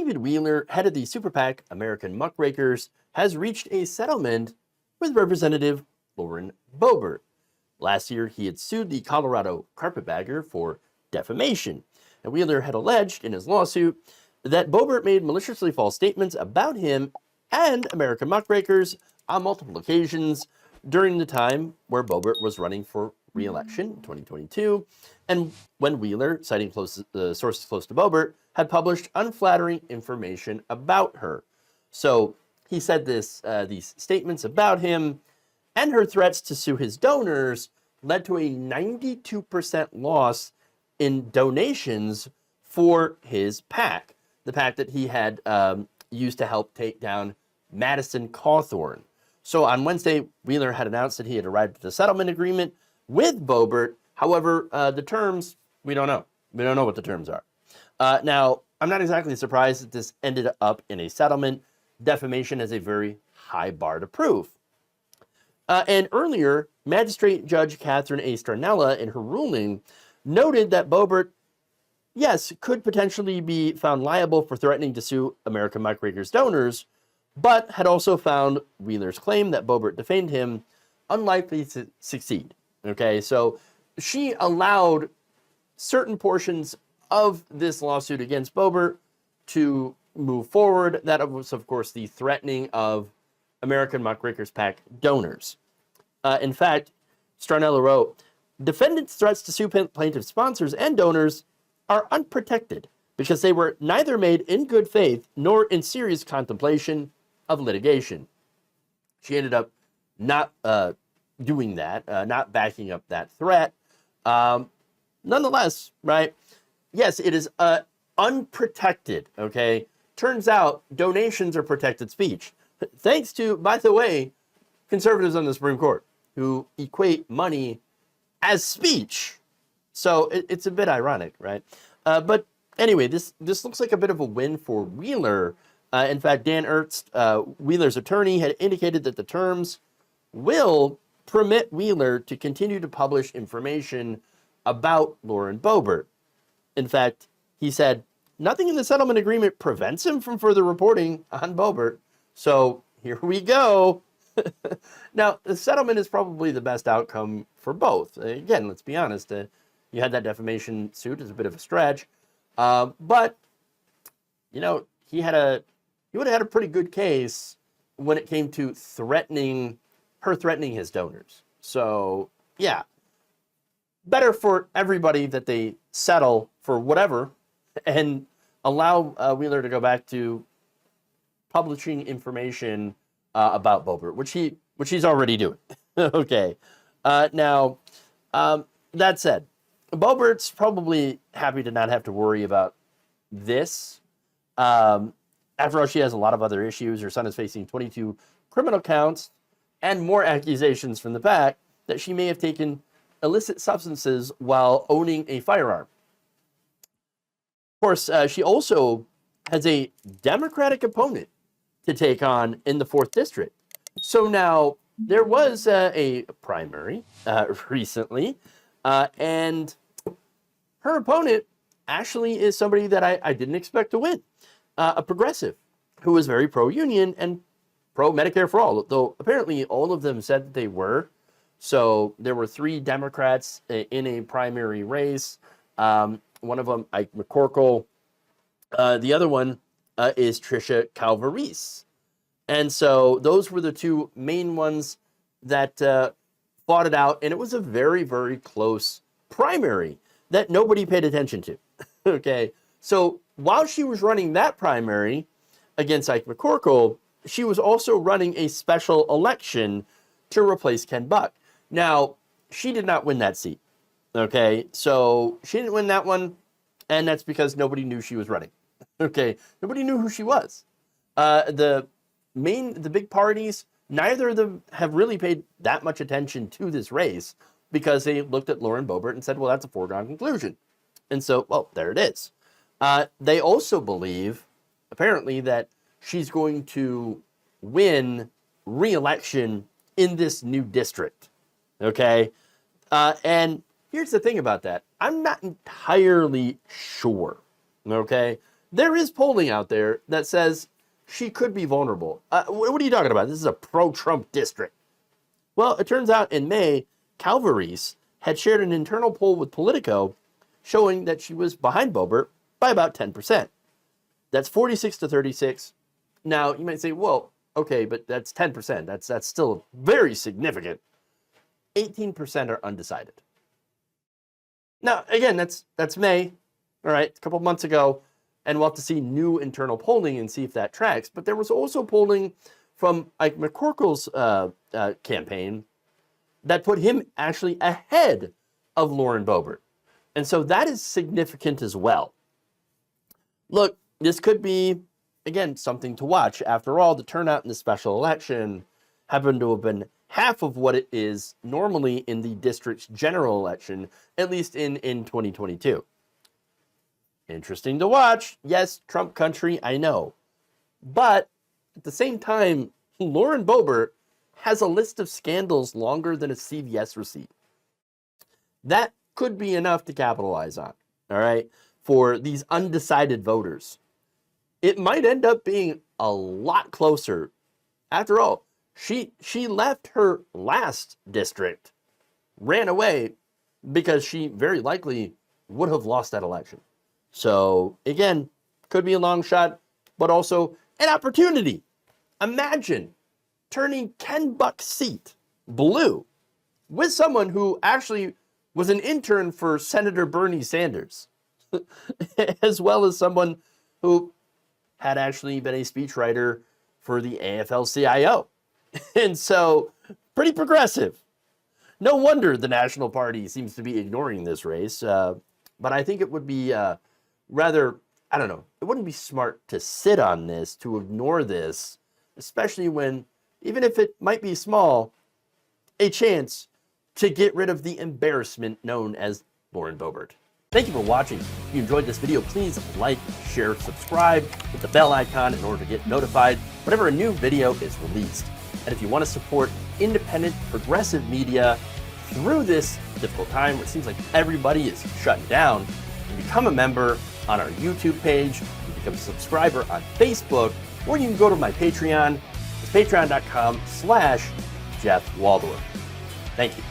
David Wheeler, head of the super PAC American Muckrakers, has reached a settlement with Representative Lauren Boebert. Last year, he had sued the Colorado carpetbagger for defamation. And Wheeler had alleged in his lawsuit that Boebert made maliciously false statements about him and American Muckrakers on multiple occasions during the time where Boebert was running for re-election in 2022, and when Wheeler, citing sources close to Boebert, had published unflattering information about her. So he said these statements about him and her threats to sue his donors led to a 92% loss in donations for his PAC, the PAC that he had used to help take down Madison Cawthorn. So on Wednesday, Wheeler had announced that he had arrived at a settlement agreement with Boebert. However, the terms, we don't know. We don't know what the terms are. Now, I'm not exactly surprised that this ended up in a settlement. Defamation has a very high bar to prove. And earlier, Magistrate Judge Catherine A. Starnella, in her ruling, noted that Boebert, yes, could potentially be found liable for threatening to sue American Muckrakers donors, but had also found Wheeler's claim that Boebert defamed him unlikely to succeed. Okay, so she allowed certain portions of this lawsuit against Boebert to move forward. That was, of course, the threatening of American Muckrakers PAC donors. In fact, Starnella wrote, defendants' threats to sue plaintiff sponsors and donors are unprotected because they were neither made in good faith nor in serious contemplation of litigation. She ended up not doing that, not backing up that threat. Nonetheless, right, yes, it is unprotected, okay? Turns out donations are protected speech. Thanks to, by the way, conservatives on the Supreme Court who equate money as speech. So it's a bit ironic, right? But anyway, this looks like a bit of a win for Wheeler. In fact, Dan Ernst, Wheeler's attorney, had indicated that the terms will permit Wheeler to continue to publish information about Lauren Boebert. In fact, he said, nothing in the settlement agreement prevents him from further reporting on Boebert. So here we go. Now, the settlement is probably the best outcome for both. Again, let's be honest. You had that defamation suit as a bit of a stretch. But, you know, he would have had a pretty good case when it came to threatening his donors. So, yeah, better for everybody that they settle for whatever and allow Wheeler to go back to publishing information about Boebert, which he's already doing. Okay. Now, that said, Boebert's probably happy to not have to worry about this. After all, she has a lot of other issues. Her son is facing 22 criminal counts and more accusations from the PAC that she may have taken illicit substances while owning a firearm. Of course, she also has a Democratic opponent to take on in the 4th District. So now, there was a primary recently, and her opponent actually is somebody that I didn't expect to win, a progressive who was very pro-union and pro-Medicare for all, though apparently all of them said that they were. So there were 3 Democrats in a primary race. One of them, Ike McCorkle. The other one is Tricia Calvarese. And so those were the 2 main ones that fought it out. And it was a very, very close primary that nobody paid attention to. Okay. So while she was running that primary against Ike McCorkle, she was also running a special election to replace Ken Buck. Now, she did not win that seat. Okay. So she didn't win that one. And that's because nobody knew she was running. Okay. Nobody knew who she was. The big parties, neither of them have really paid that much attention to this race because they looked at Lauren Boebert and said, well, that's a foregone conclusion. And so, well, there it is. They also believe, apparently, that she's going to win re-election in this new district. Okay? And here's the thing about that. I'm not entirely sure. Okay? there is polling out there that says she could be vulnerable. What are you talking about? This is a pro-Trump district. Well, it turns out in May, Calvaries had shared an internal poll with Politico showing that she was behind Boebert by about 10%. That's 46 to 36. Now, you might say, well, okay, but that's 10%. That's still very significant. 18% are undecided. Now, again, that's May, all right, a couple months ago, and we'll have to see new internal polling and see if that tracks. But there was also polling from Ike McCorkle's campaign that put him actually ahead of Lauren Boebert. And so that is significant as well. Look, this could be, again, something to watch. After all, the turnout in the special election happened to have been half of what it is normally in the district's general election, at least in 2022. Interesting to watch. Yes, Trump country, I know. But at the same time, Lauren Boebert has a list of scandals longer than a CVS receipt. That could be enough to capitalize on, all right, for these undecided voters. It might end up being a lot closer. After all, she left her last district, ran away, because she very likely would have lost that election. So, again, could be a long shot, but also an opportunity. Imagine turning $10 seat blue with someone who actually was an intern for Senator Bernie Sanders, as well as someone who had actually been a speechwriter for the AFL-CIO. And so, pretty progressive. No wonder the National Party seems to be ignoring this race. But I think it would be rather, I don't know, it wouldn't be smart to sit on this, to ignore this, especially when, even if it might be small, a chance to get rid of the embarrassment known as Lauren Boebert. Thank you for watching. If you enjoyed this video, please like, share, subscribe, hit the bell icon in order to get notified whenever a new video is released. And if you want to support independent, progressive media through this difficult time where it seems like everybody is shutting down, you become a member on our YouTube page, you become a subscriber on Facebook, or you can go to my Patreon. It's patreon.com/Jeff Waldorf. Thank you.